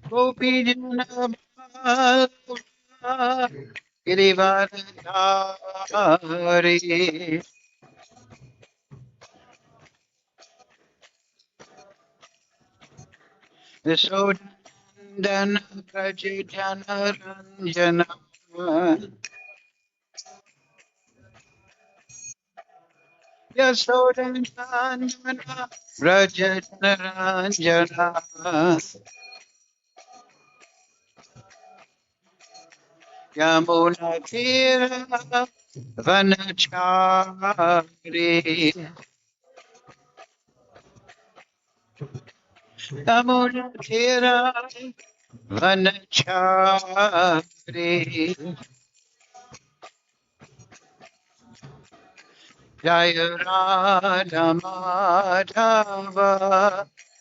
Gopi Jana Girivardhari Yasodandana Prajitana Ranjana Yasodandana Prajitana Ranjana Yamuna Tira Vanachari Yamuna Tira Vanachari Jaya Radha Madhava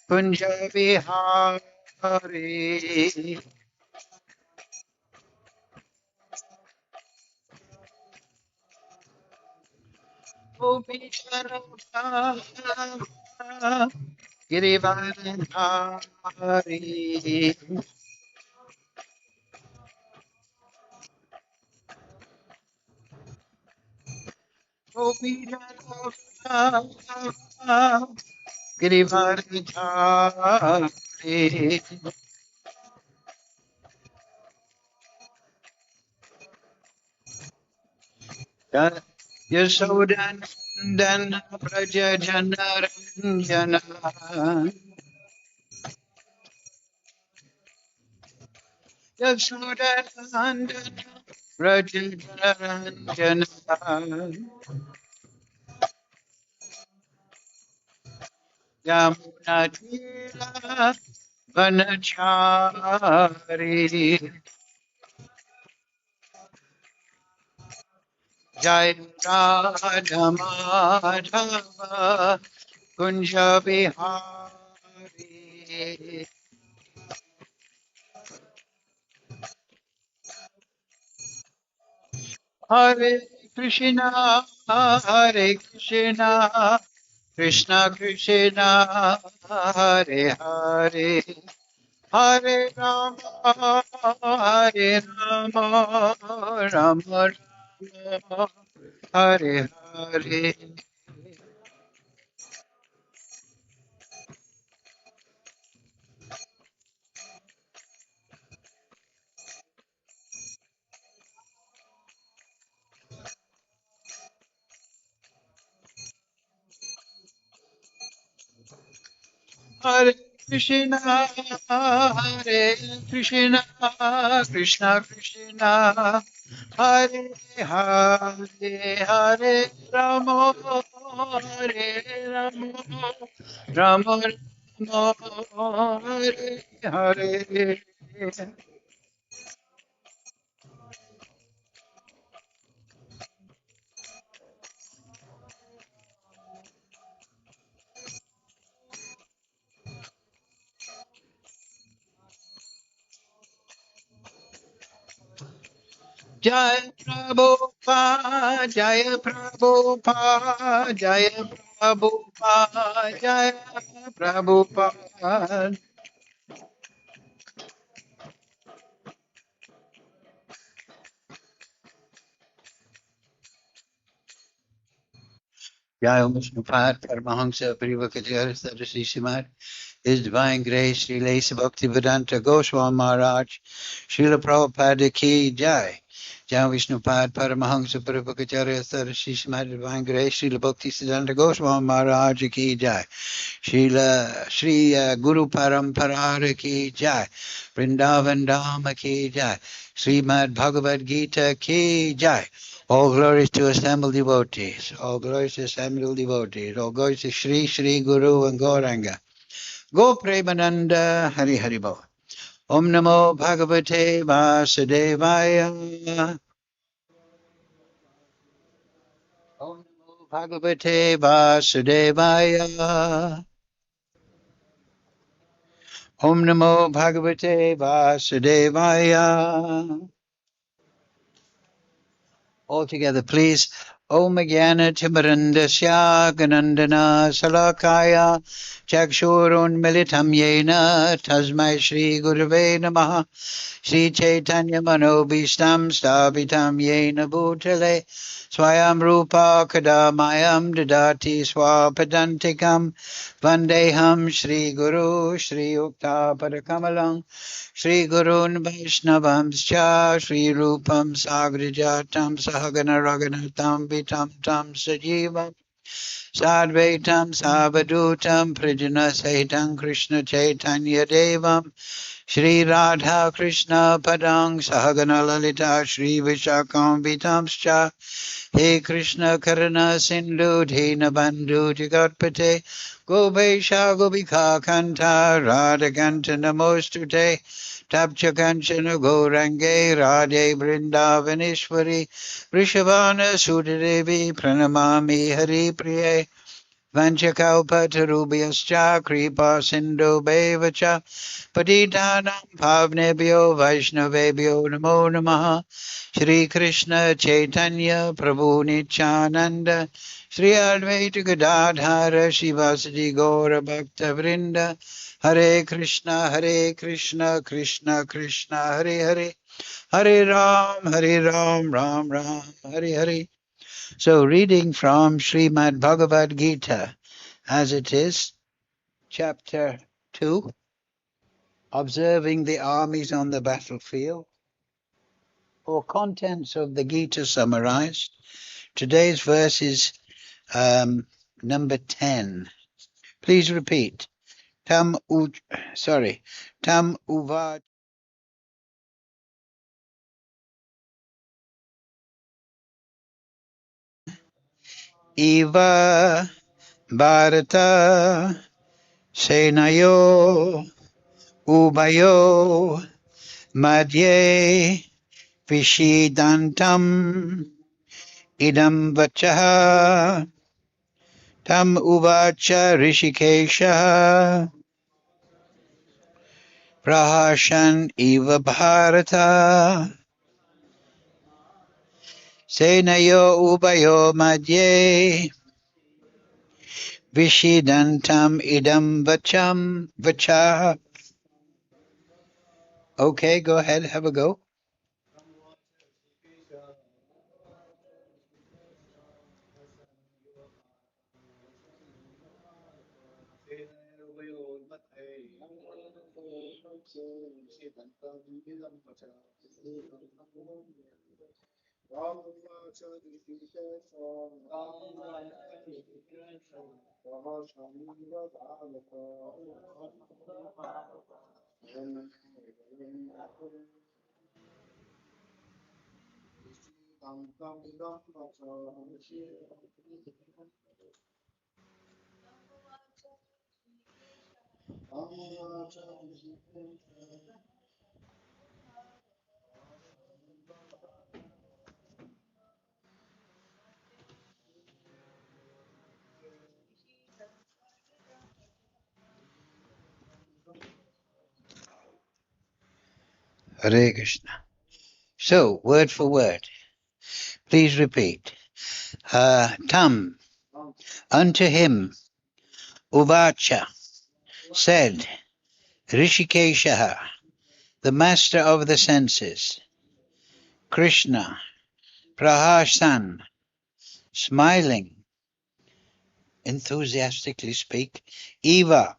Kunja Vihari Gopi Charan Girivardhari Gopi Charan Girivardhari Yasodandana Praja Janaranjana Yasodandana Praja Janaranjana Yamunatira Vanachari Jai Radha Madhava Kunja Vihari Hare Krishna Hare Krishna Krishna Krishna Hare Hare Hare Rama Hare Rama Rama Rama Hare Hare Hare Krishna Hare Krishna Krishna Krishna Hare Hare Hare Rama Hare Rama Rama Rama Hare Hare Jai Prabhupada, Jai Prabhupada, Jai Prabhupada, Jai Prabhupada. Jai Om Vishnupada, Paramahamsa, Parivakacharya, Sadasi Simad, His Divine Grace, Sri Lesa Bhaktivedanta Goswami Maharaj, Srila Prabhupada Ki Jai. Jai Vishnupad Paramahamsa Parivakacharya Sadasi Simad, Divine Grace, Srila Bhaktivedanta Goswami Maharaj Ki Jai. Srila Sri Guru Parampara Ki Jai. Vrindavan Dhama Ki Jai. Srimad Bhagavad-Gita Ki Jai. All glories to assembled devotees. All glories to assembled devotees. All glories to Sri Sri Guru and Gauranga. Go Premananda Hari Hari Bo. Om Namo Bhagavate Vasudevaya. Om Namo Bhagavate Vasudevaya. Om Namo Bhagavate Vasudevaya. All together, please. Om Jnana Timarandasya Ganandana Salakaya Chakshurun Militam Yena Tasmai Shri Gurave Namaha Shri Chaitanya Manobishtam Stabitam Yena Bhutale Swayam Rupa Kadamayam Dadati Swapadantikam Vandeham Shri Guru Shri Yukta Padakamalam Shri Gurun Vaishnavamscha Shri Rupam Sagrijatam Sahagana Raghunatam Vitam Tam Sajivam Sadvaitam Savadutam Prijana Saitam Krishna Chaitanya Devam Shri Radha Krishna Padang Sahagana Lalita Shri Vishakam Vitamscha He Krishna Karana Sindhu Dina Bandhu Jagatpate Gopesha Gopika Kanta Radha Kanta Namostute Tapcha Kanchana Gourange Radhe Vrindavaneshwari Vrishabhana Sudadevi Pranamami Hari Priye Vanchakalpatarubhyascha Kripa Sindhu Bevacha Patitanam Pavnebhyo Vaishnavebhyo Namo Namaha Shri Krishna Chaitanya Prabhu Nityananda Shri Advaita Gadadhara Shivasadi Gaura Bhakta Vrinda Hare Krishna Krishna Krishna Hare Hare Hare Ram Ram Ram Hare Hare. So reading from Srimad Bhagavad-Gita as it is, chapter 2, observing the armies on the battlefield, or contents of the Gita summarized. Today's verse is number 10. Please repeat. Tam uvad Eva Bharata Senayo Ubayo Madhye Vishidantam idam vachaha tam uvacha rishikesha prahashan iva bharata senayo ubayo madhye vishidantam idam vachaha. Okay, go ahead, have a go. Hare Krishna. So, word for word, please repeat. Tam, unto him, uvacha, said, Rishikesha, the master of the senses, Krishna, Prahasan, smiling, enthusiastically speak, Eva,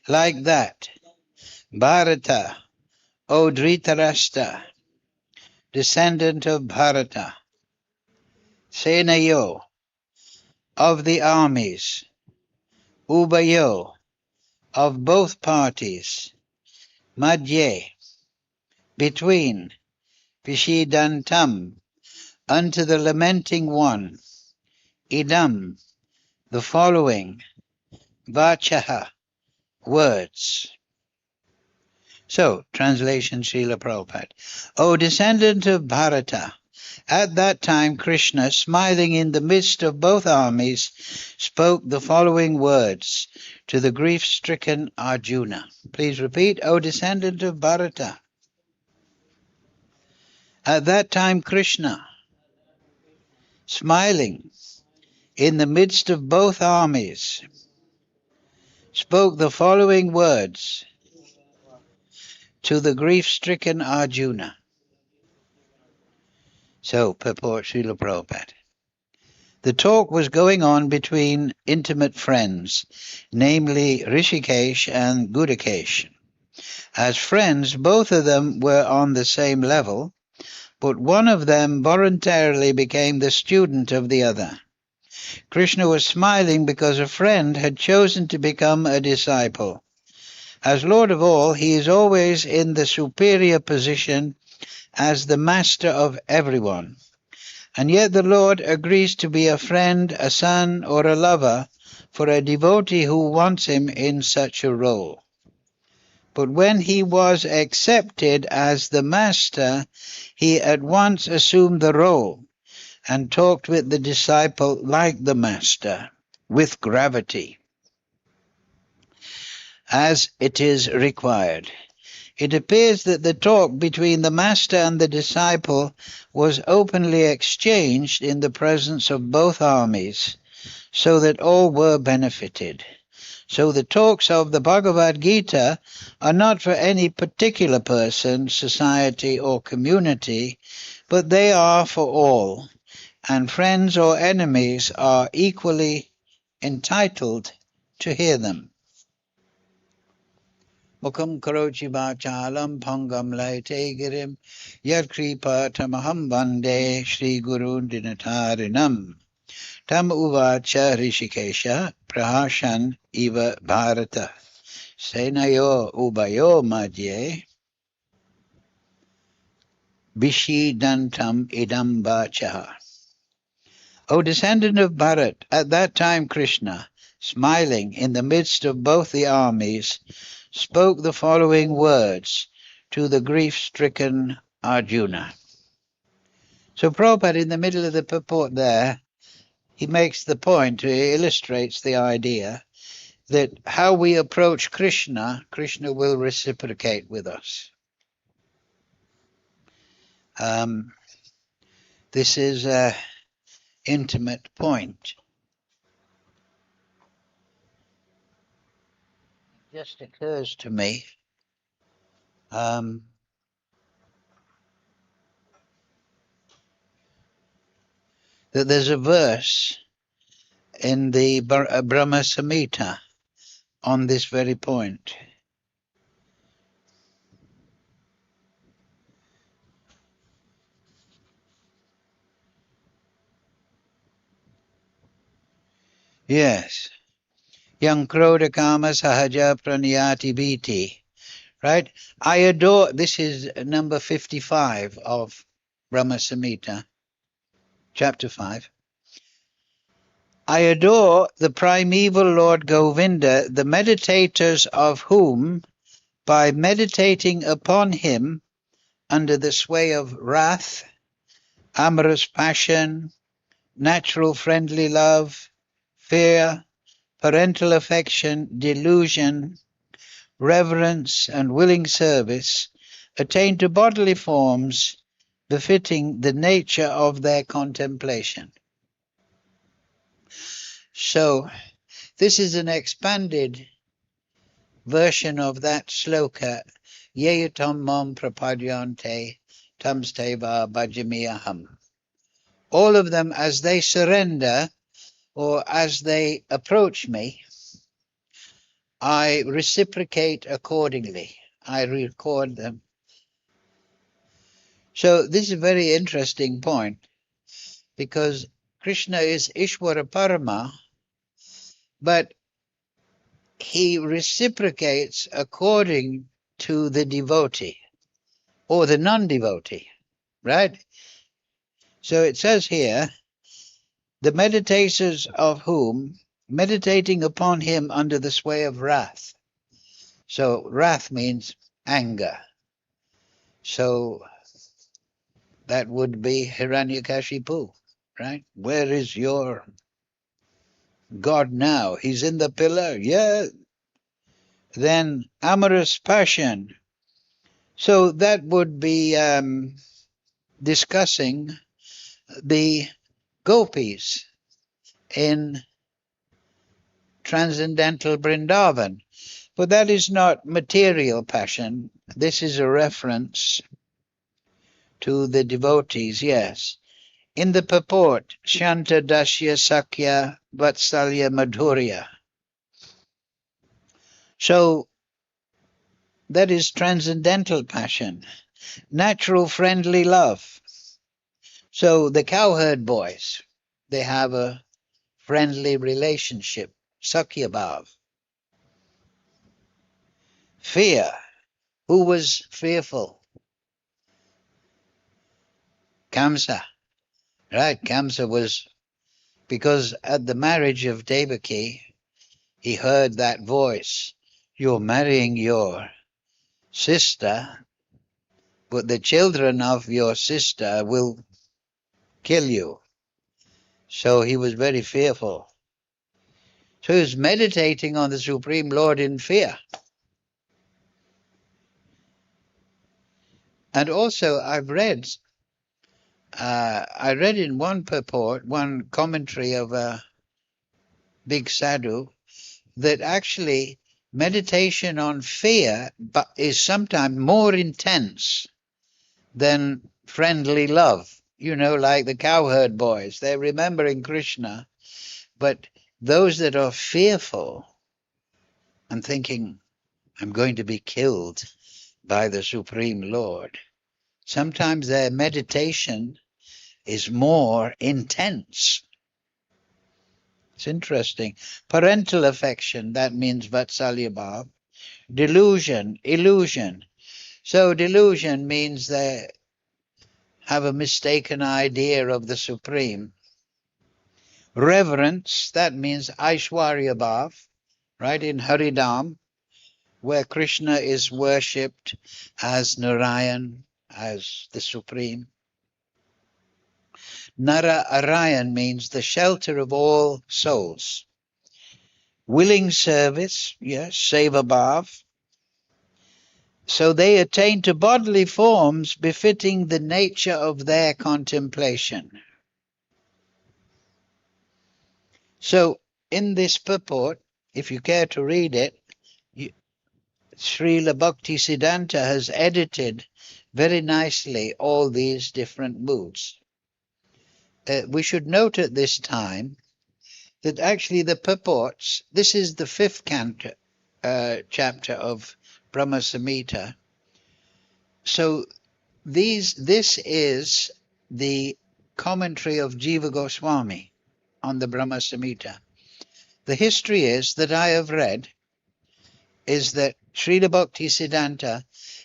like that, Bharata, O Dhritarashtra, descendant of Bharata, Senayo, of the armies, Ubayo, of both parties, Madhye, between, Vishidantam, unto the lamenting one, Idam, the following, Vachaha, words. So, translation Srila Prabhupada. O descendant of Bharata, at that time Krishna, smiling in the midst of both armies, spoke the following words to the grief-stricken Arjuna. Please repeat, O descendant of Bharata. At that time Krishna, smiling in the midst of both armies, spoke the following words to the grief-stricken Arjuna. So, purport Srila Prabhupada. The talk was going on between intimate friends, namely Rishikesh and Gudakesh. As friends, both of them were on the same level, but one of them voluntarily became the student of the other. Krishna was smiling because a friend had chosen to become a disciple. As Lord of all, he is always in the superior position as the master of everyone. And yet the Lord agrees to be a friend, a son, or a lover for a devotee who wants him in such a role. But when he was accepted as the master, he at once assumed the role and talked with the disciple like the master, with gravity, as it is required. It appears that the talk between the master and the disciple was openly exchanged in the presence of both armies, so that all were benefited. So the talks of the Bhagavad-Gita are not for any particular person, society, or community, but they are for all, and friends or enemies are equally entitled to hear them. Mukam karochi vachalam pangam laite girim yad kripa tamaham vande Shri Guru dinatarinam tam uvacha Rishikesha prahashan iva bharata senayo ubayo madhye bishidantam idam vachaha. O descendant of Bharat, at that time Krishna, smiling in the midst of both the armies, spoke the following words to the grief-stricken Arjuna. So Prabhupada, in the middle of the purport there, he makes the point, he illustrates the idea that how we approach Krishna, Krishna will reciprocate with us. This is an intimate point. It just occurs to me that there's a verse in the Brahma Samhita on this very point. Yes. Yang Krodha Kama Sahaja Pranayati Bhiti. Right? I adore, this is number 55 of Brahma Samhita, chapter 5. I adore the primeval Lord Govinda, the meditators of whom, by meditating upon him under the sway of wrath, amorous passion, natural friendly love, fear, parental affection, delusion, reverence, and willing service, attain to bodily forms befitting the nature of their contemplation. So, this is an expanded version of that sloka, Yeyatam mam prapadyante tamsteva bhajamiyaham. All of them, as they surrender or as they approach me, I reciprocate accordingly. I record them. So this is a very interesting point, because Krishna is Ishvara Parama, but he reciprocates according to the devotee or the non-devotee, right? So it says here, the meditators of whom, meditating upon him under the sway of wrath. So wrath means anger. So that would be Hiranyakashipu, right? Where is your God now? He's in the pillar, yeah. Then amorous passion. So that would be discussing the gopis in transcendental Vrindavan. But that is not material passion. This is a reference to the devotees, yes. In the purport, Shanta Dasya Sakya Vatsalya Madhurya. So that is transcendental passion, natural friendly love. So the cowherd boys, they have a friendly relationship, Sakya Bhav. Fear. Who was fearful? Kamsa. Right, Kamsa was, because at the marriage of Devaki, he heard that voice. You're marrying your sister, but the children of your sister will kill you. So he was very fearful. So he was meditating on the Supreme Lord in fear. And also I read in one purport, one commentary of a big sadhu, that actually meditation on fear is sometimes more intense than friendly love. You know, like the cowherd boys, they're remembering Krishna, but those that are fearful and thinking, I'm going to be killed by the Supreme Lord, sometimes their meditation is more intense. It's interesting. Parental affection, that means Vatsalya Bhav. Delusion, illusion. So delusion means they have a mistaken idea of the Supreme. Reverence, that means Aishwarya Bhav, right, in Haridam, where Krishna is worshipped as Narayan, as the Supreme. Nara Arayan means the shelter of all souls. Willing service, yes, Seva Bhav. So they attain to bodily forms befitting the nature of their contemplation. So in this purport, if you care to read it, Srila Bhakti-Siddhanta has edited very nicely all these different moods. We should note at this time that actually the purports, this is the fifth chapter of Brahma Samhita. So this is the commentary of Jiva Goswami on the Brahma Samhita. The history is that I have read is that Srila Bhakti-Siddhanta,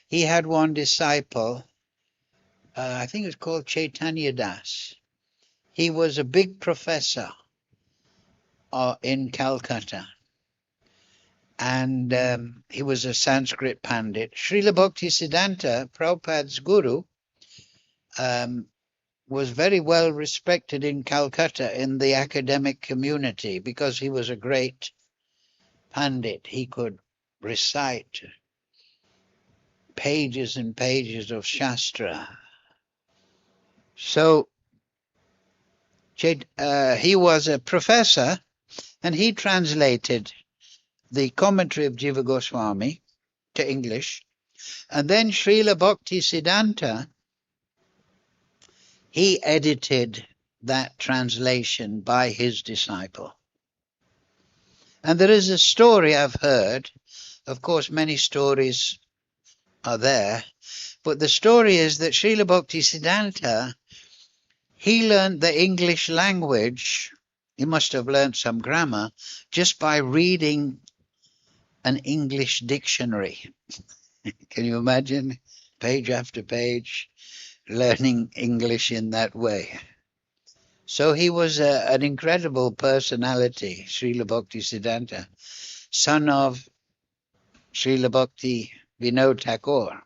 he had one disciple, I think it was called Chaitanya Das. He was a big professor in Calcutta, and he was a Sanskrit Pandit. Srila Bhakti-Siddhanta, Prabhupada's guru, was very well respected in Calcutta in the academic community because he was a great Pandit. He could recite pages and pages of Shastra. So he was a professor, and he translated the commentary of Jiva Goswami to English. And then Srila Bhakti-Siddhanta, he edited that translation by his disciple. And there is a story I've heard. Of course, many stories are there. But the story is that Srila Bhakti-Siddhanta, he learned the English language. He must have learned some grammar just by reading an English dictionary. Can you imagine? Page after page, learning English in that way. So he was an incredible personality, Srila Bhakti-Siddhanta, son of Srila Bhakti Vinod Thakur.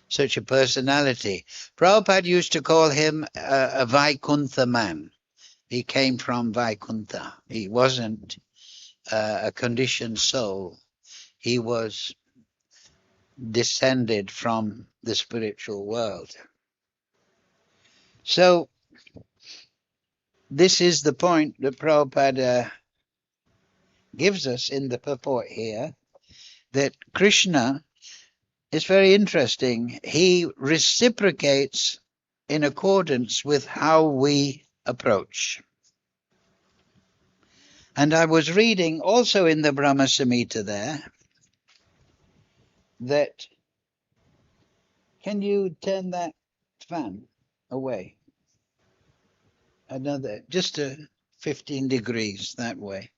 Such a personality. Prabhupada used to call him a Vaikuntha man. He came from Vaikuntha. He wasn't a conditioned soul. He was descended from the spiritual world. So this is the point that Prabhupada gives us in the purport here, that Krishna is very interesting. He reciprocates in accordance with how we approach. And I was reading also in the Brahma Samhita there that, can you turn that fan away? Another, just 15 degrees that way.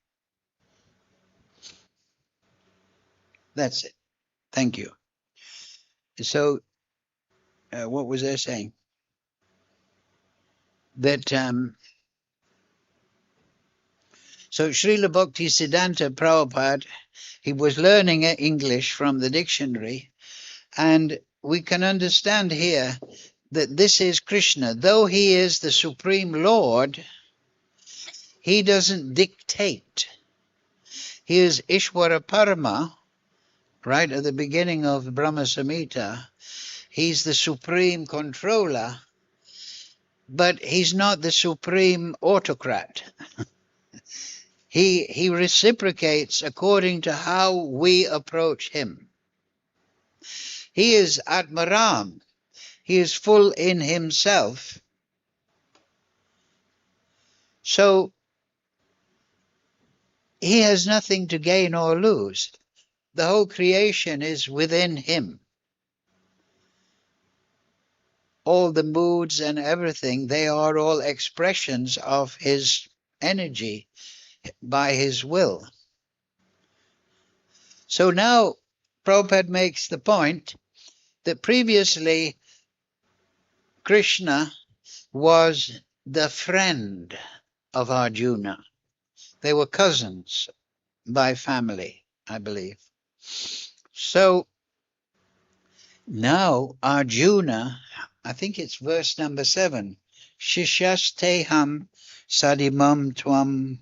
That's it. Thank you. So, what was I saying? That, so Srila Bhaktisiddhanta Prabhupada, he was learning English from the dictionary, and we can understand here that this is Krishna. Though he is the Supreme Lord, he doesn't dictate. He is Ishvara Parama, right at the beginning of Brahma Samhita. He's the supreme controller, but he's not the supreme autocrat. He reciprocates according to how we approach him. He is Atmaram. He is full in himself. So he has nothing to gain or lose. The whole creation is within him. All the moods and everything, they are all expressions of his energy by his will. So now Prabhupada makes the point that previously Krishna was the friend of Arjuna. They were cousins by family, I believe. So now Arjuna, I think it's verse number 7, Shishasteham sadimam tvam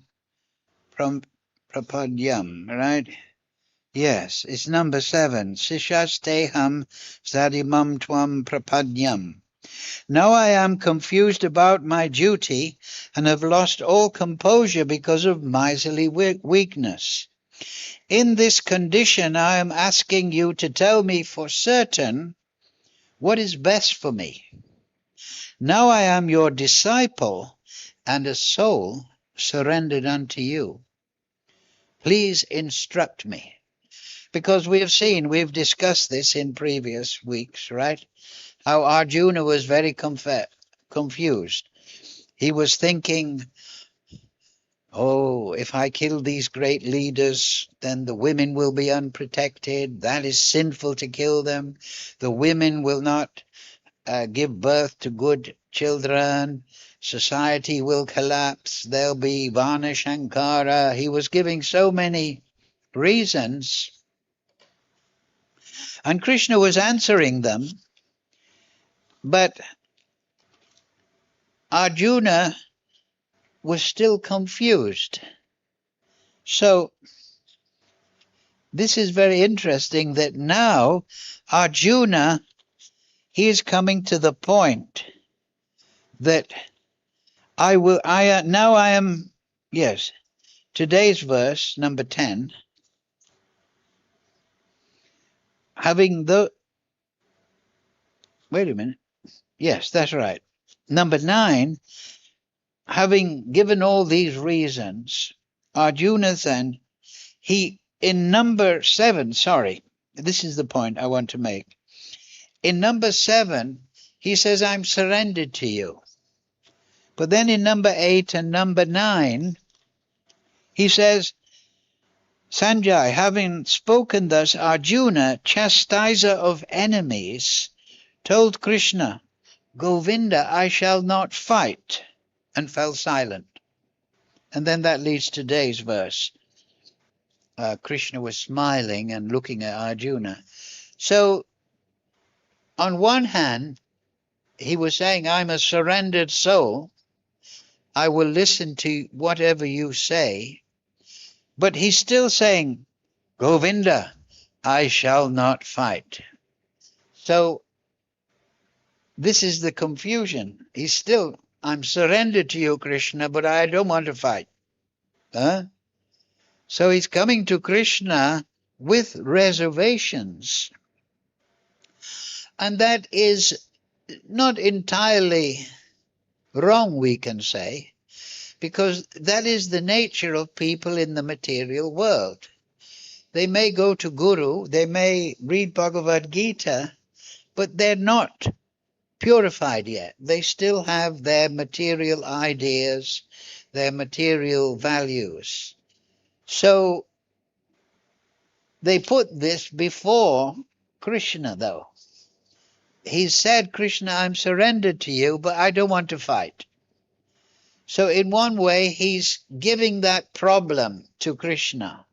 prapadyam, right? Yes, it's number 7. Shishasteham sadimam tvam prapadyam. Now I am confused about my duty and have lost all composure because of miserly weakness. In this condition, I am asking you to tell me for certain what is best for me. Now I am your disciple and a soul surrendered unto you. Please instruct me. Because we've discussed this in previous weeks, right? How Arjuna was very confused. He was thinking, oh, if I kill these great leaders, then the women will be unprotected. That is sinful to kill them. The women will not give birth to good children. Society will collapse. There'll be Vana Shankara. He was giving so many reasons. And Krishna was answering them. But Arjuna was still confused. So this is very interesting that now Arjuna, he is coming to the point that today's verse, number 10, wait a minute. Yes, that's right. Number 9, having given all these reasons, Arjuna then, in number 7, this is the point I want to make. In number 7, he says, I'm surrendered to you. But then in number 8 and number 9, he says, Sanjay, having spoken thus, Arjuna, chastiser of enemies, told Krishna, Govinda, I shall not fight, and fell silent. And then that leads to today's verse. Krishna was smiling and looking at Arjuna. So, on one hand, he was saying, I'm a surrendered soul. I will listen to whatever you say. But he's still saying, Govinda, I shall not fight. So, this is the confusion. He's still I'm surrendered to you, Krishna, but I don't want to fight. Huh? So he's coming to Krishna with reservations. And that is not entirely wrong, we can say, because that is the nature of people in the material world. They may go to Guru, they may read Bhagavad-Gita, but they're not purified yet. They still have their material ideas, their material values. So they put this before Krishna, though. He said, Krishna, I'm surrendered to you, but I don't want to fight. So in one way, he's giving that problem to Krishna.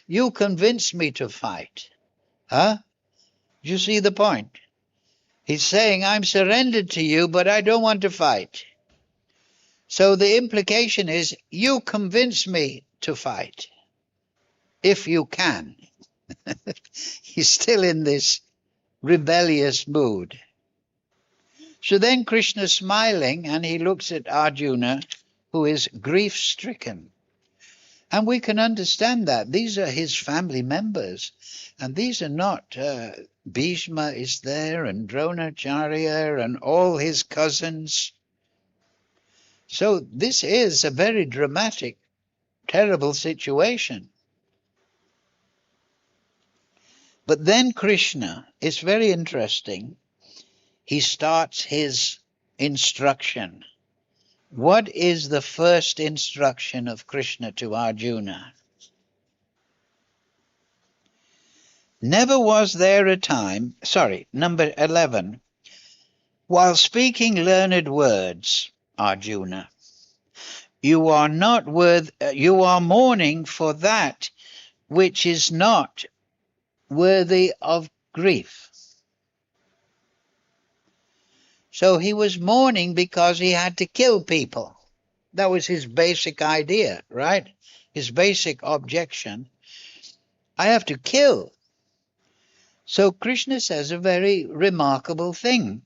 You convinced me to fight. Huh? You see the point? He's saying, I'm surrendered to you, but I don't want to fight. So the implication is, you convince me to fight, if you can. He's still in this rebellious mood. So then Krishna is smiling, and he looks at Arjuna, who is grief-stricken. And we can understand that. These are his family members. And these are not, Bhishma is there, and Dronacharya, and all his cousins. So this is a very dramatic, terrible situation. But then Krishna is very interesting. He starts his instruction. What is the first instruction of Krishna to Arjuna? Never was there a time, number 11, while speaking learned words, Arjuna, you are mourning for that which is not worthy of grief. So he was mourning because he had to kill people. That was his basic idea, right? His basic objection. I have to kill. So Krishna says a very remarkable thing.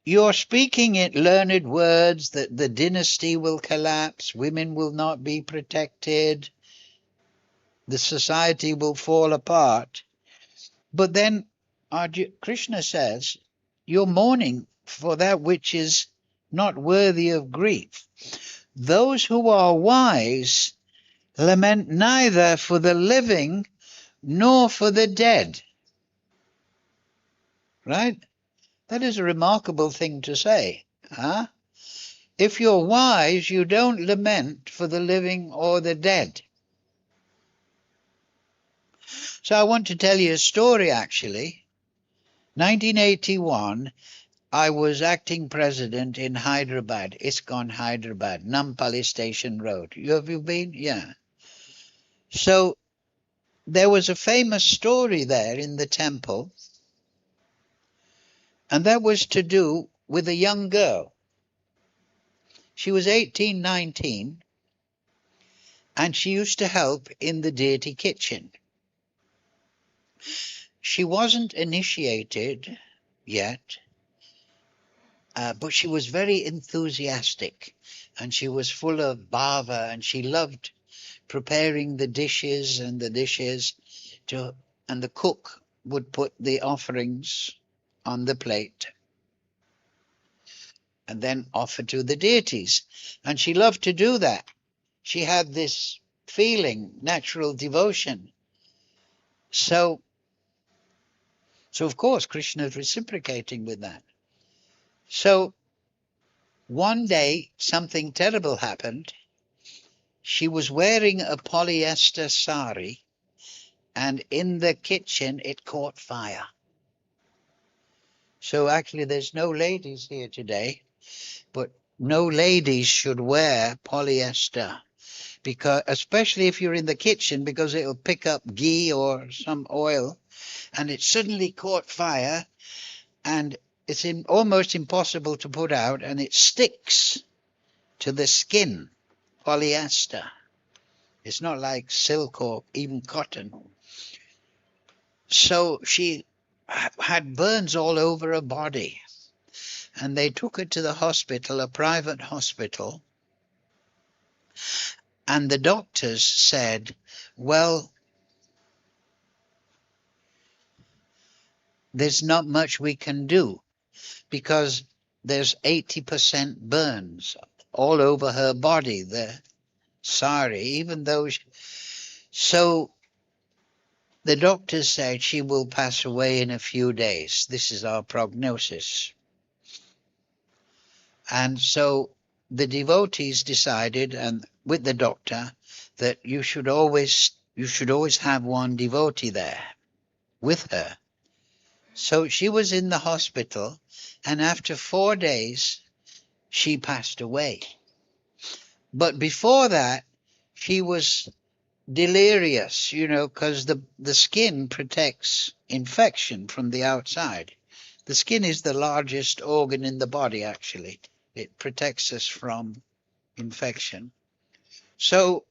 You're speaking in learned words that the dynasty will collapse, women will not be protected, the society will fall apart. But then Krishna says, you're mourning for that which is not worthy of grief. Those who are wise lament neither for the living nor for the dead. Right? That is a remarkable thing to say. Huh? If you're wise, you don't lament for the living or the dead. So I want to tell you a story, actually. 1981, I was acting president in Hyderabad, ISKCON Hyderabad, Nampally Station Road. Have you been? Yeah. So there was a famous story there in the temple, and that was to do with a young girl. She was 18, 19, and she used to help in the deity kitchen. She wasn't initiated yet, but she was very enthusiastic, and she was full of bhava, and she loved preparing the dishes, and the cook would put the offerings on the plate and then offer to the deities. And she loved to do that. She had this feeling, natural devotion. So of course, Krishna is reciprocating with that. So one day, something terrible happened. She was wearing a polyester sari, and in the kitchen, it caught fire. So actually, there's no ladies here today, but no ladies should wear polyester, because especially if you're in the kitchen, because it'll pick up ghee or some oil, and it suddenly caught fire, and it's almost impossible to put out, and it sticks to the skin, polyester. It's not like silk or even cotton. So she had burns all over her body. and they took her to the hospital, a private hospital, and the doctors said, well, there's not much we can do because there's 80% burns all over her body. Sorry, even though so the doctors said she will pass away in a few days. This is our prognosis. And so the devotees decided, and with the doctor, that you should always have one devotee there with her. So she was in the hospital, and after 4 days, she passed away. But before that, she was delirious, because the skin protects infection from the outside. The skin is the largest organ in the body, actually. It protects us from infection. So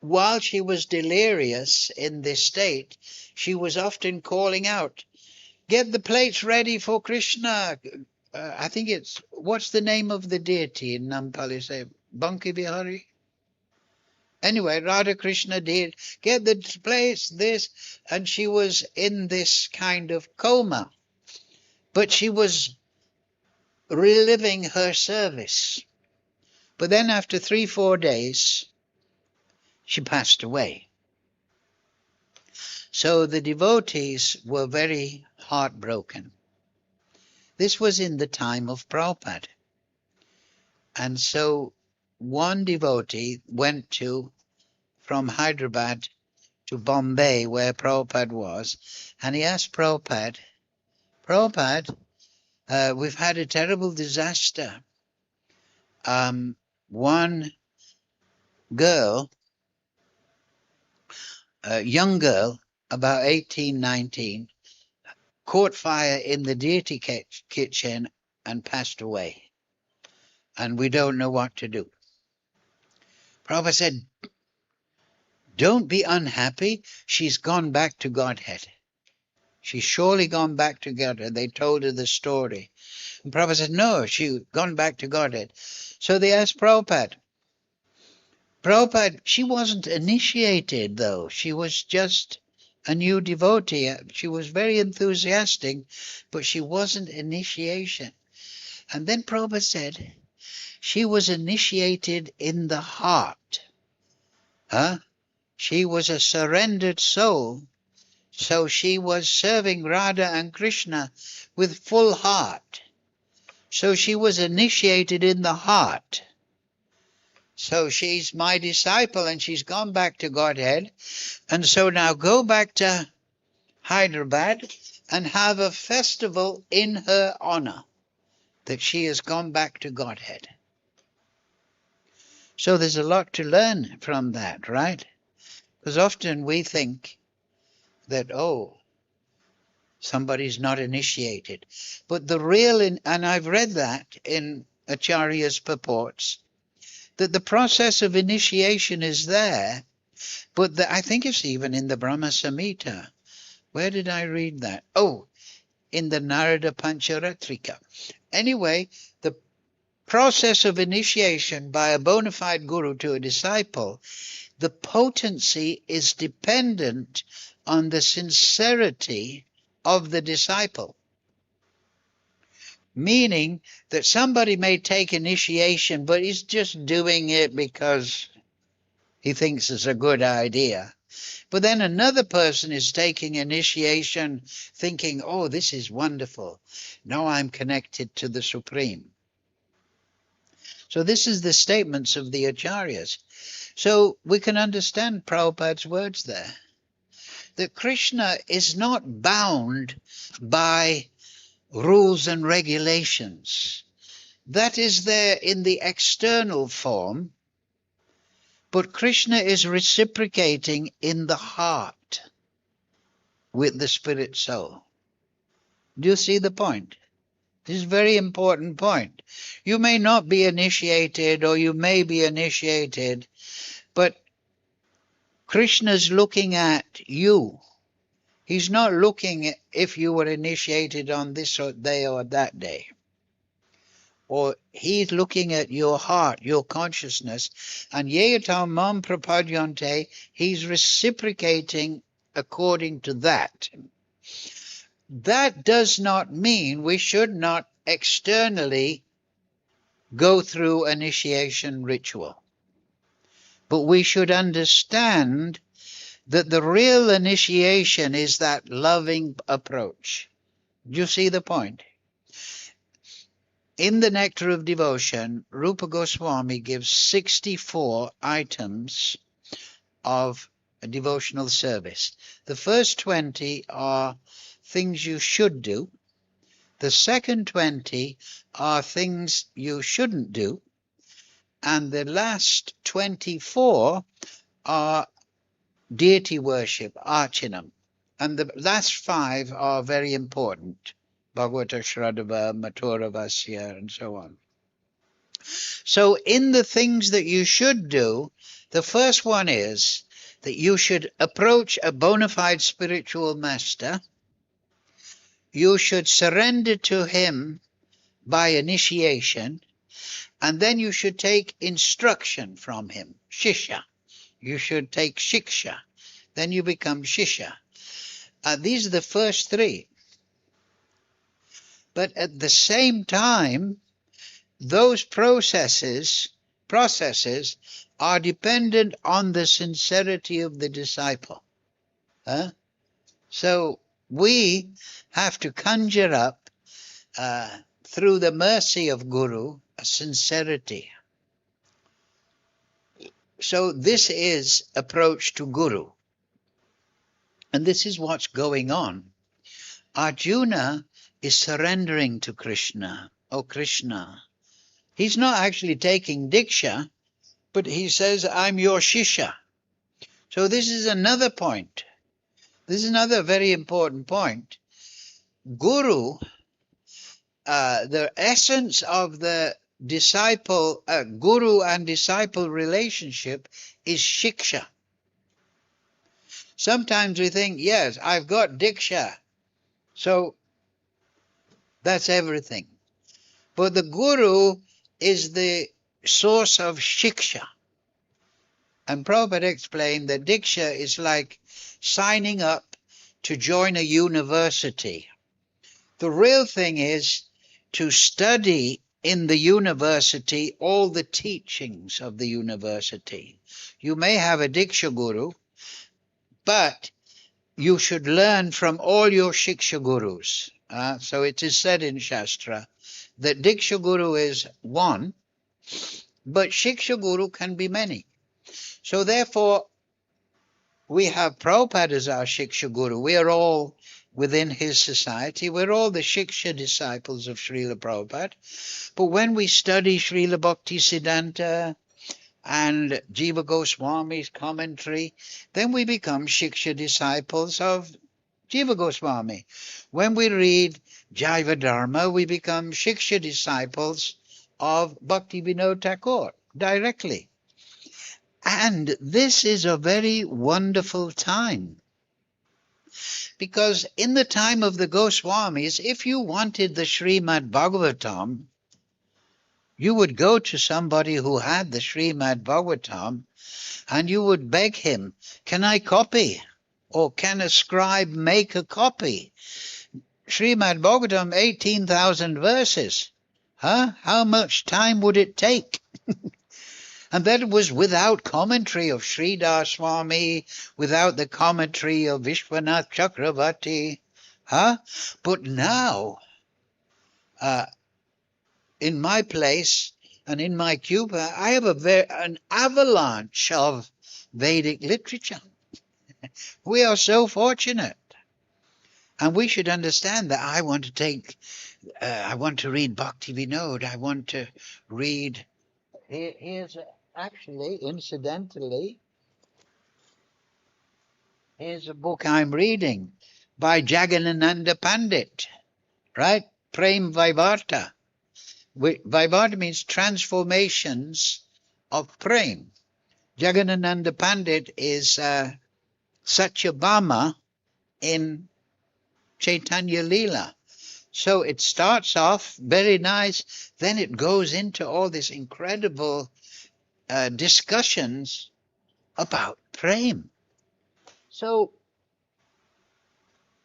while she was delirious in this state, she was often calling out, get the plates ready for Krishna. I think what's the name of the deity in Nampali? Say, Banki Bihari? Anyway, Radha Krishna did get the place, this, and she was in this kind of coma. But she was reliving her service. But then after 3-4 days, she passed away. So the devotees were very heartbroken. This was in the time of Prabhupada. And so one devotee went from Hyderabad to Bombay, where Prabhupada was, and he asked Prabhupada, we've had a terrible disaster. One girl, a young girl, about 18, 19, caught fire in the deity kitchen and passed away. And we don't know what to do. Prabhupada said, don't be unhappy. She's gone back to Godhead. She's surely gone back to Godhead. They told her the story. And Prabhupada said, no, she's gone back to Godhead. So they asked Prabhupada, she wasn't initiated, though. She was just a new devotee. She was very enthusiastic, but she wasn't initiation. And then Prabhupada said, she was initiated in the heart. She was a surrendered soul, so she was serving Radha and Krishna with full heart. So she was initiated in the heart. So she's my disciple and she's gone back to Godhead. And so now go back to Hyderabad and have a festival in her honor that she has gone back to Godhead. So there's a lot to learn from that, right? Because often we think that, somebody's not initiated. But the real, and I've read that in Acharya's purports, that the process of initiation is there, but I think it's even in the Brahma Samhita. Where did I read that? In the Narada Pancharatrika. Anyway, the process of initiation by a bona fide guru to a disciple, the potency is dependent on the sincerity of the disciple. Meaning that somebody may take initiation, but he's just doing it because he thinks it's a good idea. But then another person is taking initiation thinking, this is wonderful. Now I'm connected to the Supreme. So this is the statements of the Acharyas. So we can understand Prabhupada's words there. That Krishna is not bound by rules and regulations. That is there in the external form, but Krishna is reciprocating in the heart with the spirit soul. Do you see the point? This is a very important point. You may not be initiated or you may be initiated, but Krishna's looking at you He's not looking at if you were initiated on this day or that day. Or he's looking at your heart, your consciousness. And yeyatam mam prapadyante, he's reciprocating according to that. That does not mean we should not externally go through initiation ritual. But we should understand that the real initiation is that loving approach. Do you see the point? In the Nectar of Devotion, Rupa Goswami gives 64 items of a devotional service. The first 20 are things you should do. The second 20 are things you shouldn't do. And the last 24 are deity worship, archanam. And the last 5 are very important. Bhagavata Shraddhava, Mathura Vasya, and so on. So in the things that you should do, the first one is that you should approach a bona fide spiritual master. You should surrender to him by initiation, and then you should take instruction from him, shishya. You should take shiksha. Then you become shishya. These are the first 3. But at the same time, those processes are dependent on the sincerity of the disciple. So we have to conjure up, through the mercy of Guru, a sincerity. So this is approach to Guru. And this is what's going on. Arjuna is surrendering to Krishna. Oh, Krishna. He's not actually taking Diksha, but he says, I'm your Shishya. So this is another point. This is another very important point. Guru, the essence of the disciple, Guru and disciple relationship is Shiksha. Sometimes we think, yes, I've got Diksha, so that's everything. But the Guru is the source of Shiksha. And Prabhupada explained that Diksha is like signing up to join a university. The real thing is to study in the university all the teachings of the university. You may have a Diksha Guru, but you should learn from all your Shiksha Gurus. So it is said in Shastra that Diksha Guru is one, but Shiksha Guru can be many. So therefore, we have Prabhupada as our Shiksha Guru. We are all within his society. We're all the Shiksha disciples of Srila Prabhupada. But when we study Srila Bhaktisiddhanta and Jiva Goswami's commentary, then we become Shiksha disciples of Jiva Goswami. When we read Jaiva Dharma, we become Shiksha disciples of Bhakti Vinod Thakur directly. And this is a very wonderful time. Because in the time of the Goswamis, if you wanted the Srimad Bhagavatam, you would go to somebody who had the Srimad Bhagavatam and you would beg him, can I copy? Or can a scribe make a copy? Srimad Bhagavatam, 18,000 verses. How much time would it take? And that was without commentary of Sridhar Swami, without the commentary of Vishwanath Chakravarti. But now, in my place and in my Cuba, I have an avalanche of Vedic literature. We are so fortunate. And we should understand that I want to read Bhakti Vinod. I want to read, here's actually, incidentally, here's a book I'm reading by Jagannananda Pandit, right? Prem Vaivarta. Vaivarta means transformations of Prem. Jagannananda Pandit is Satyabhama in Chaitanya Leela. So it starts off very nice, then it goes into all these incredible discussions about prem. So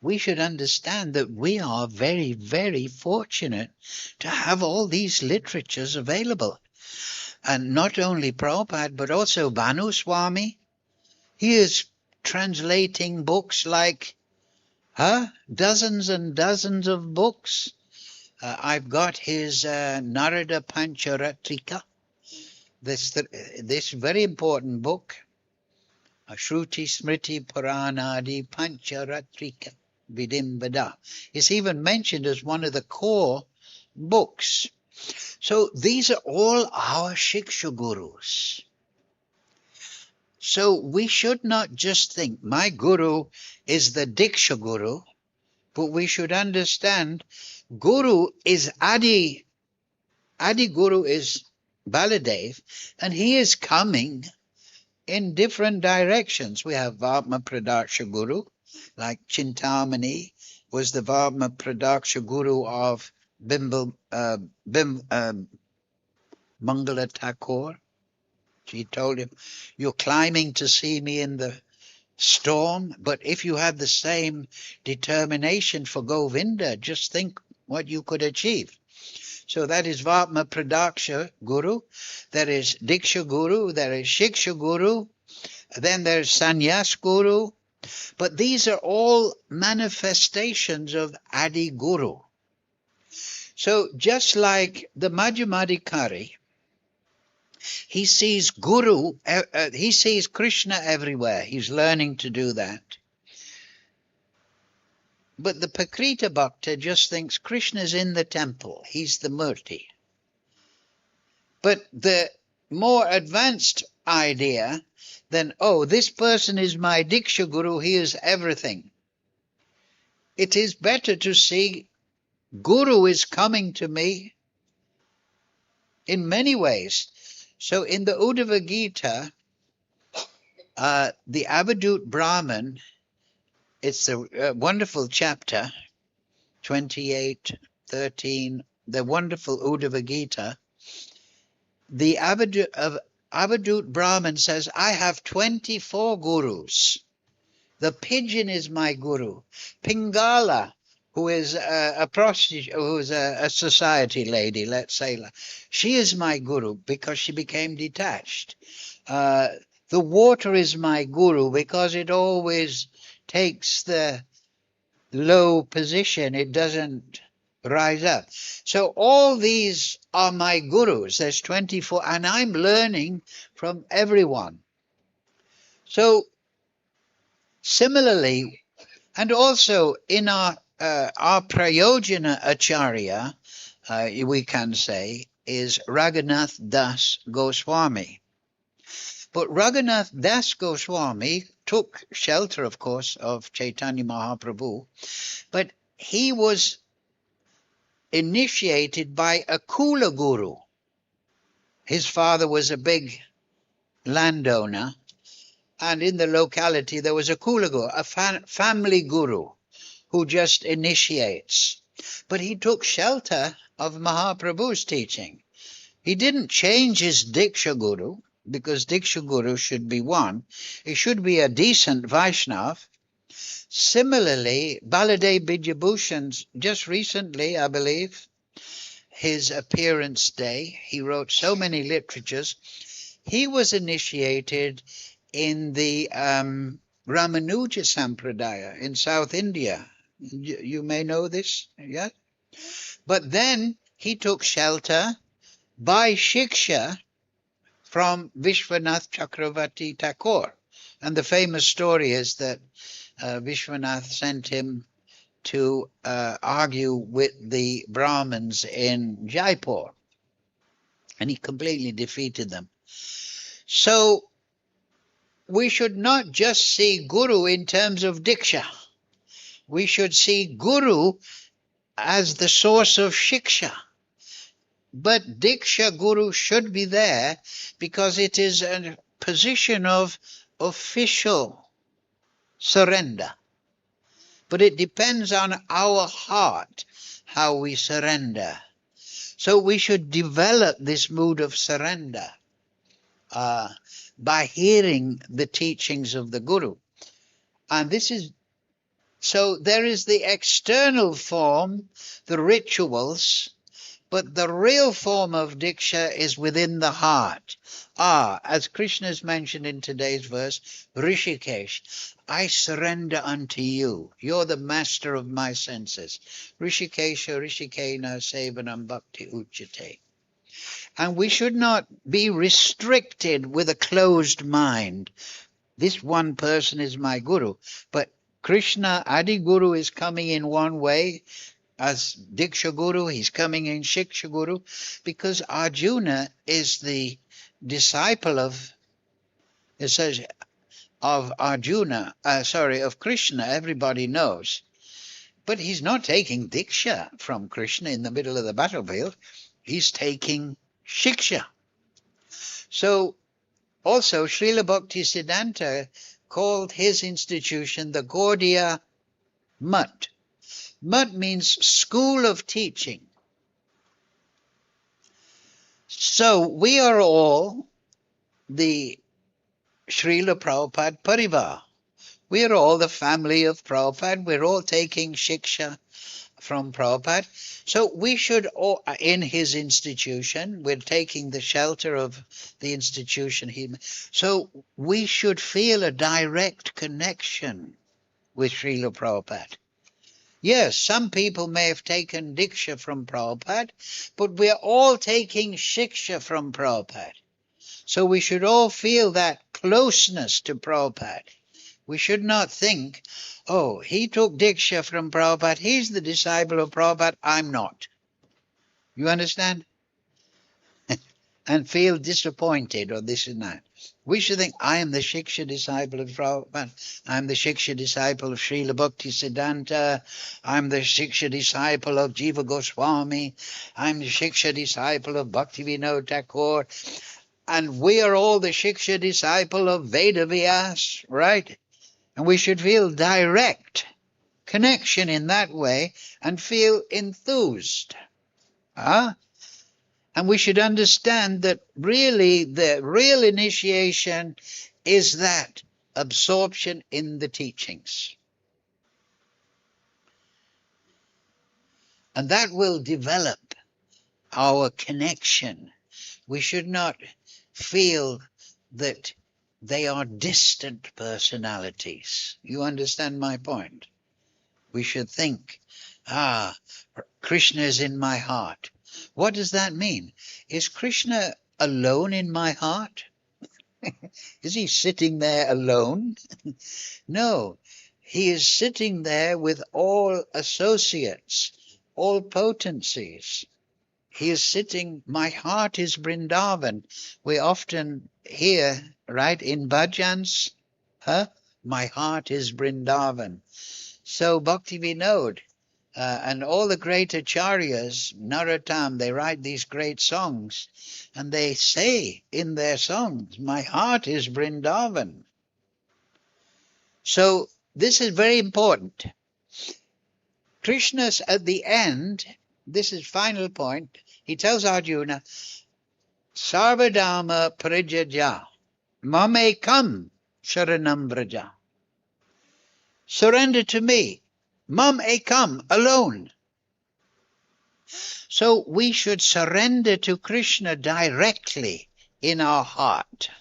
we should understand that we are very, very fortunate to have all these literatures available. And not only Prabhupada, but also Bhanu Swami. He is translating books like dozens and dozens of books. I've got his Narada Pancharatrika, this very important book, Shruti Smriti Puranadi Pancharatrika Vidimbada. It's even mentioned as one of the core books. So these are all our Shiksha Gurus. So we should not just think my Guru is the Diksha Guru, but we should understand Guru is Adi. Adi Guru is Baladev, and he is coming in different directions. We have Varma Pradaksha Guru, like Chintamani was the Varma Pradaksha Guru of Mangala Thakur. She told him, you're climbing to see me in the storm, but if you have the same determination for Govinda, just think what you could achieve. So that is Vatma Pradaksha Guru, there is Diksha Guru, there is Shiksha Guru, then there's Sannyas Guru, but these are all manifestations of Adi Guru. So just like the Madhyamadikari, he sees Guru, he sees Krishna everywhere. He's learning to do that. But the Pakrita Bhakta just thinks Krishna's in the temple. He's the Murti. But the more advanced idea, then, oh, this person is my Diksha Guru. He is everything. It is better to see Guru is coming to me in many ways. So in the Uddhava Gita, the Avadut Brahman, it's a wonderful chapter, 28:13, the wonderful Uddhava Gita. The Avadut Brahman says, I have 24 gurus. The pigeon is my guru. Pingala, who is a prostitute, who is a society lady, let's say, she is my guru because she became detached. The water is my guru because it always takes the low position. It doesn't rise up. So all these are my gurus. There's 24, and I'm learning from everyone. So similarly, and also in our Prayojana Acharya, we can say, is Raghunath Das Goswami. But Raghunath Das Goswami took shelter, of course, of Chaitanya Mahaprabhu, but he was initiated by a Kula Guru. His father was a big landowner, and in the locality there was a Kula Guru, a family guru, who just initiates. But he took shelter of Mahaprabhu's teaching. He didn't change his Diksha Guru, because Diksha Guru should be one. He should be a decent Vaishnav. Similarly, Baladev Vidyabhushan's, just recently, I believe, his appearance day, he wrote so many literatures. He was initiated in the Ramanuja Sampradaya in South India. You may know this, yeah? But then he took shelter by Shiksha from Vishwanath Chakravarti Thakur. And the famous story is that Vishwanath sent him to argue with the Brahmins in Jaipur. And he completely defeated them. So we should not just see Guru in terms of Diksha. We should see Guru as the source of Shiksha. But Diksha Guru should be there because it is a position of official surrender. but it depends on our heart, how we surrender. So we should develop this mood of surrender by hearing the teachings of the Guru. And this is, so there is the external form, the rituals, but the real form of Diksha is within the heart. As Krishna is mentioned in today's verse, Rishikesh, I surrender unto you. You're the master of my senses. Rishikesha Rishikena Sevanam Bhakti Uchate. And we should not be restricted with a closed mind. This one person is my guru. But Krishna, Adi Guru, is coming in one way. As Diksha Guru, he's coming in Shiksha Guru, because Arjuna is the disciple of, it says, of Arjuna, of Krishna, everybody knows. But he's not taking Diksha from Krishna in the middle of the battlefield. He's taking Shiksha. So also Srila Bhaktisiddhanta called his institution the Gaudiya Mutt. Mutt means school of teaching. So we are all the Srila Prabhupada Parivar. We are all the family of Prabhupada. We're all taking Shiksha from Prabhupada. So we should, all, in his institution, we're taking the shelter of the institution. So we should feel a direct connection with Srila Prabhupada. Yes, some people may have taken Diksha from Prabhupada, but we're all taking Shiksha from Prabhupada. So we should all feel that closeness to Prabhupada. We should not think, oh, he took Diksha from Prabhupada, he's the disciple of Prabhupada, I'm not. You understand? And feel disappointed or this and that. We should think, I am the Shiksha disciple of Prabhupada, I'm the Shiksha disciple of Srila Bhaktisiddhanta, I'm the Shiksha disciple of Jiva Goswami, I'm the Shiksha disciple of Bhaktivinoda Thakur, and we are all the Shiksha disciple of Vedavyas, right? And we should feel direct connection in that way and feel enthused. And we should understand that really the real initiation is that absorption in the teachings. And that will develop our connection. We should not feel that they are distant personalities. You understand my point? We should think, Krishna is in my heart. What does that mean? Is Krishna alone in my heart? Is he sitting there alone? No, he is sitting there with all associates, all potencies. He is sitting, my heart is Vrindavan. We often hear, right, in bhajans, my heart is Vrindavan. So Bhakti Vinod and all the great acharyas, Narottam, they write these great songs, and they say in their songs, my heart is Vrindavan. So this is very important. Krishna's at the end, this is final point, he tells Arjuna, Sarvadama Prajaja, Mamekam Sharanam Vraja. Surrender to me, Mam Ekam, alone. So we should surrender to Krishna directly in our heart.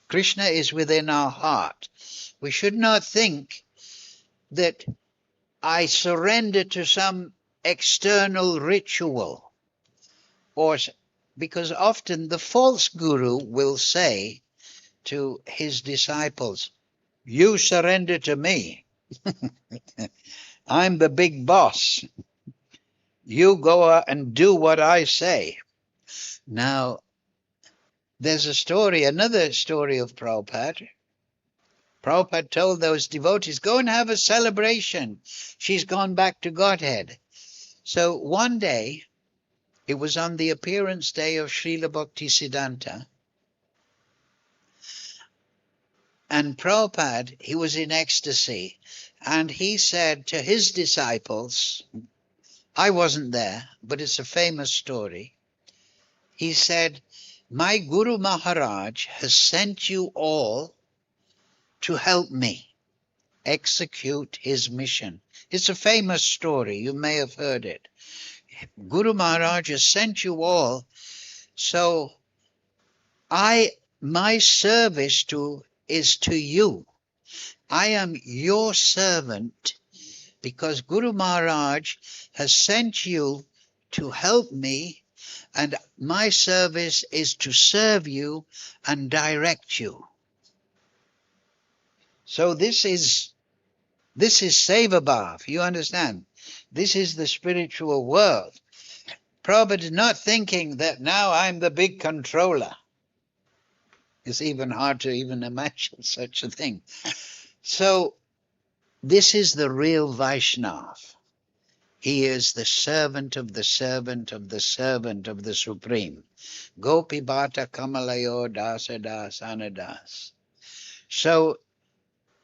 Krishna is within our heart. We should not think that I surrender to some external ritual, or because often the false guru will say to his disciples, you surrender to me. I'm the big boss. You go out and do what I say. Now, there's a story, another story of Prabhupada. Prabhupada told those devotees, go and have a celebration. She's gone back to Godhead. So one day, it was on the appearance day of Srila Bhaktisiddhanta, and Prabhupada, he was in ecstasy, And he said to his disciples, I wasn't there, but it's a famous story. He said, my Guru Maharaj has sent you all to help me execute his mission. It's a famous story. You may have heard it. Guru Maharaj has sent you all, so my service is to you. I am your servant because Guru Maharaj has sent you to help me, and my service is to serve you and direct you. So this is Seva-bhav, you understand? This is the spiritual world. Prabhupada is not thinking that now I'm the big controller. It's even hard to even imagine such a thing. So this is the real Vaishnava. He is the servant of the servant of the servant of the Supreme. Gopi Bhata Kamalayo Dasa Das Anadas. So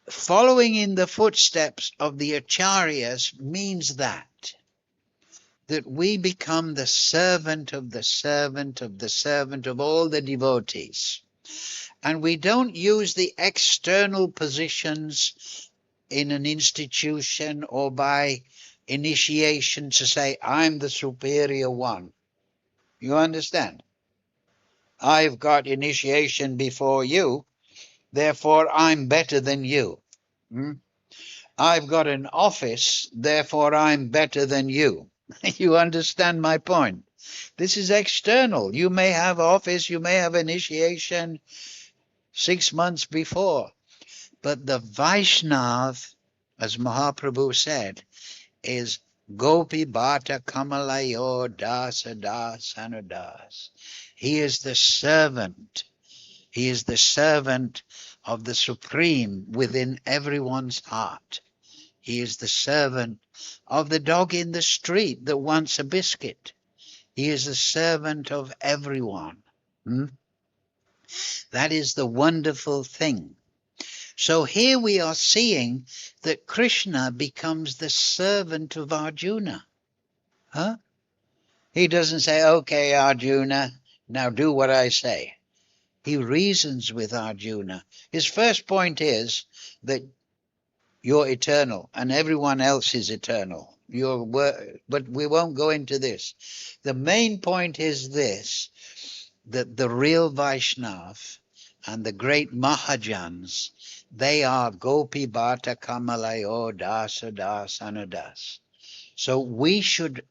following in the footsteps of the Acharyas means that we become the servant of the servant of the servant of all the devotees. And we don't use the external positions in an institution or by initiation to say, I'm the superior one. You understand? I've got initiation before you, therefore I'm better than you. I've got an office, therefore I'm better than you. You understand my point? This is external. You may have office, you may have initiation 6 months before, but the Vaishnav, as Mahaprabhu said, is Gopi Bhata Kamalayo Dasa Das Anudas. He is the servant. He is the servant of the Supreme within everyone's heart. He is the servant of the dog in the street that wants a biscuit. He is the servant of everyone. That is the wonderful thing. So here we are seeing that Krishna becomes the servant of Arjuna. He doesn't say, okay, Arjuna, now do what I say. He reasons with Arjuna. His first point is that you're eternal and everyone else is eternal. But we won't go into this. The main point is this, that the real Vaishnav and the great Mahajans, they are Gopi Bhata Kamalayo Dasa Das Anudas. So we should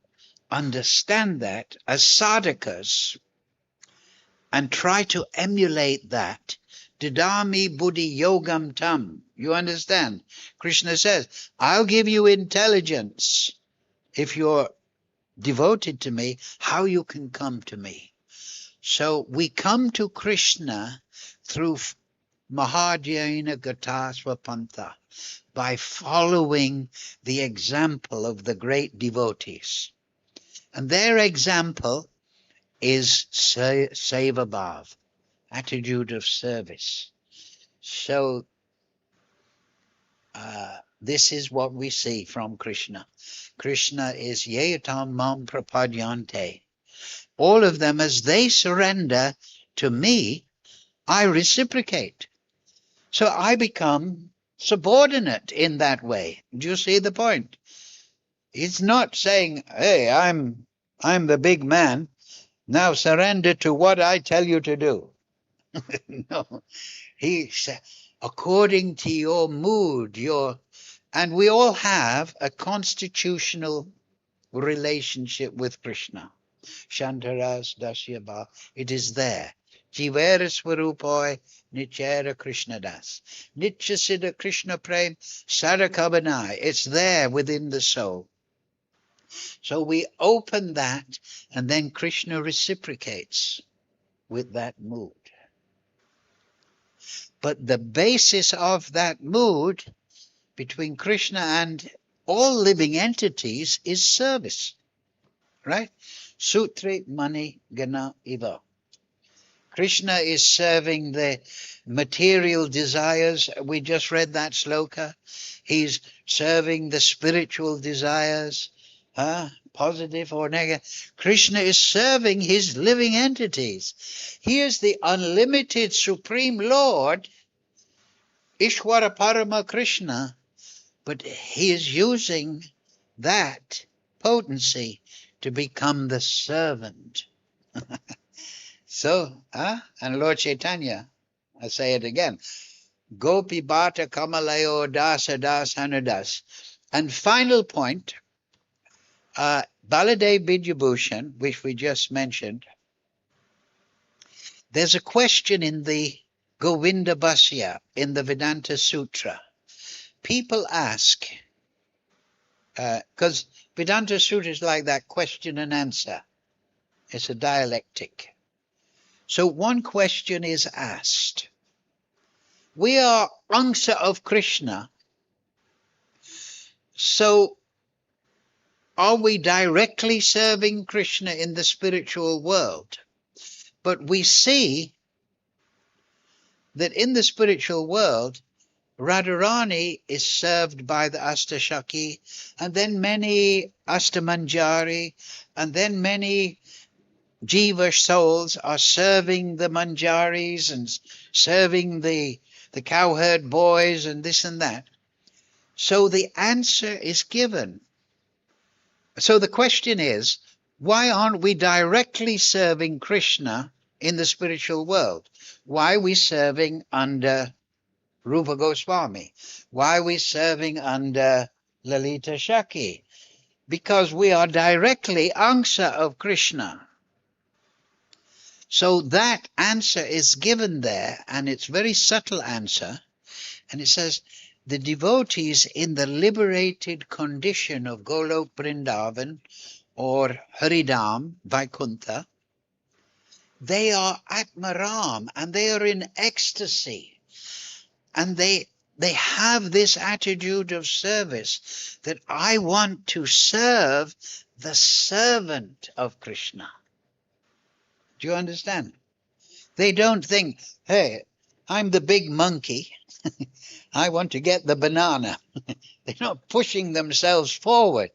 understand that as sadhakas and try to emulate that. Didami buddhi yogam tam. You understand? Krishna says, I'll give you intelligence if you're devoted to me, how you can come to me. So we come to Krishna through Mahajana Gatasva Pantha, by following the example of the great devotees. And their example is Seva-bhav, attitude of service. So this is what we see from Krishna. Krishna is Yeyatam Mam Prapadyante. All of them, as they surrender to me, I reciprocate. So I become subordinate in that way. Do you see the point? It's not saying, hey, I'm the big man. Now surrender to what I tell you to do. No. He said, according to your mood, and we all have a constitutional relationship with Krishna. Shantaras Dasyabha, it is there. Jivera Swarupoi Nichera Krishnadas. Nitya Siddha Krishna Prem Sarakabhanai. It's there within the soul. So we open that, and then Krishna reciprocates with that mood. But the basis of that mood between Krishna and all living entities is service. Right? Sutri Mani Gana Iva. Krishna is serving the material desires. We just read that sloka. He's serving the spiritual desires, positive or negative. Krishna is serving his living entities. He is the unlimited Supreme Lord, Ishwara Parama Krishna, but he is using that potency to become the servant. So, and Lord Chaitanya, I say it again, Gopi Bhata Kamalayo Dasa Das Hanudas. And final point, Baladev Vidyabhushan, which we just mentioned, there's a question in the Govinda Bhasya, in the Vedanta Sutra. People ask, because Vedanta Sutra is like that question and answer. It's a dialectic. So one question is asked. We are Angsa of Krishna. So are we directly serving Krishna in the spiritual world? But we see that in the spiritual world, Radharani is served by the Astashaki, and then many Astamanjari, and then many Jiva souls are serving the Manjaris and serving the cowherd boys and this and that. So the answer is given. So the question is, why aren't we directly serving Krishna in the spiritual world? Why are we serving under Rupa Goswami? Why are we serving under Lalita Shaki? Because we are directly Angsa of Krishna. So that answer is given there, and it's a very subtle answer. And it says, the devotees in the liberated condition of Golok Vrindavan or Haridam, Vaikuntha, they are Atmaram, and they are in ecstasy. And they have this attitude of service that I want to serve the servant of Krishna. Do you understand? They don't think, hey, I'm the big monkey. I want to get the banana. They're not pushing themselves forward.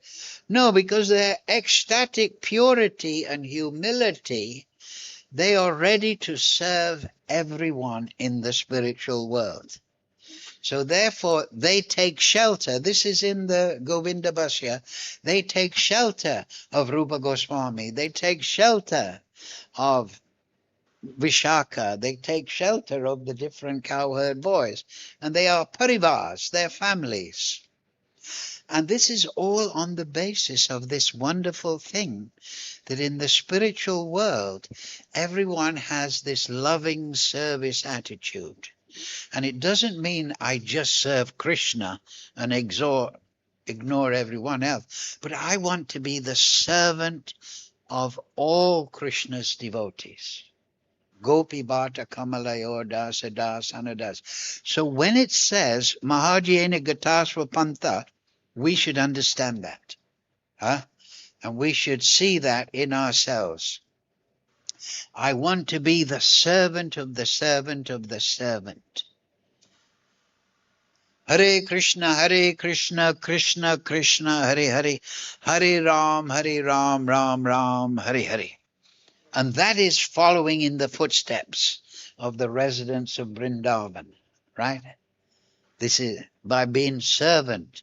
No, because their ecstatic purity and humility, they are ready to serve everyone in the spiritual world. So therefore, they take shelter. This is in the Govinda Bhasya. They take shelter of Rupa Goswami. They take shelter of Vishaka. They take shelter of the different cowherd boys. And they are parivars, their families. And this is all on the basis of this wonderful thing, that in the spiritual world, everyone has this loving service attitude. And it doesn't mean I just serve Krishna and ignore everyone else, but I want to be the servant of all Krishna's devotees. Gopi Bhata Kamalayo Dasa Das Anadas. So when it says Mahajyena Gatasva Pantha, we should understand that. And we should see that in ourselves. I want to be the servant of the servant of the servant. Hare Krishna, Krishna Krishna, Hare Hare, Hare Ram, Ram Ram, Hare Hare. And that is following in the footsteps of the residents of Vrindavan, right? This is by being servant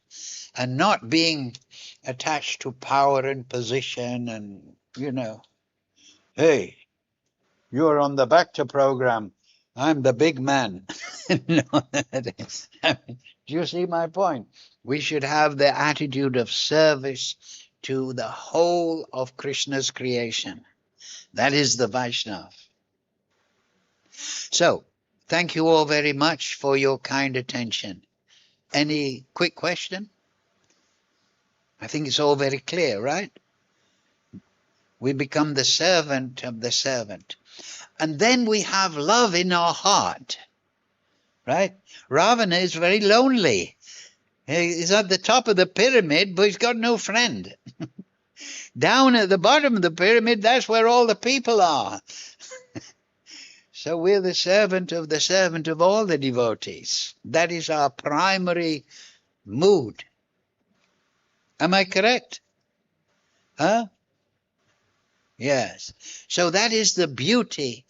and not being attached to power and position and, hey, you're on the Bhakta program. I'm the big man. No, do you see my point? We should have the attitude of service to the whole of Krishna's creation. That is the Vaishnava. So, thank you all very much for your kind attention. Any quick question? I think it's all very clear, right? We become the servant of the servant. And then we have love in our heart, right? Ravana is very lonely. He's at the top of the pyramid, but he's got no friend. Down at the bottom of the pyramid, that's where all the people are. So we're the servant of all the devotees. That is our primary mood. Am I correct? Huh? Yes. So that is the beauty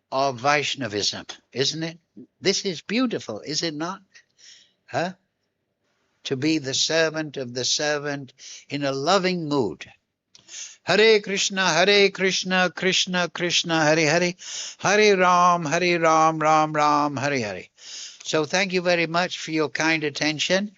of Vaishnavism, isn't it? This is beautiful, is it not? Huh? To be the servant in a loving mood. Hare Krishna, Krishna Krishna, Hare Hare, Hare Ram, Ram Ram, Hare Hare. So thank you very much for your kind attention.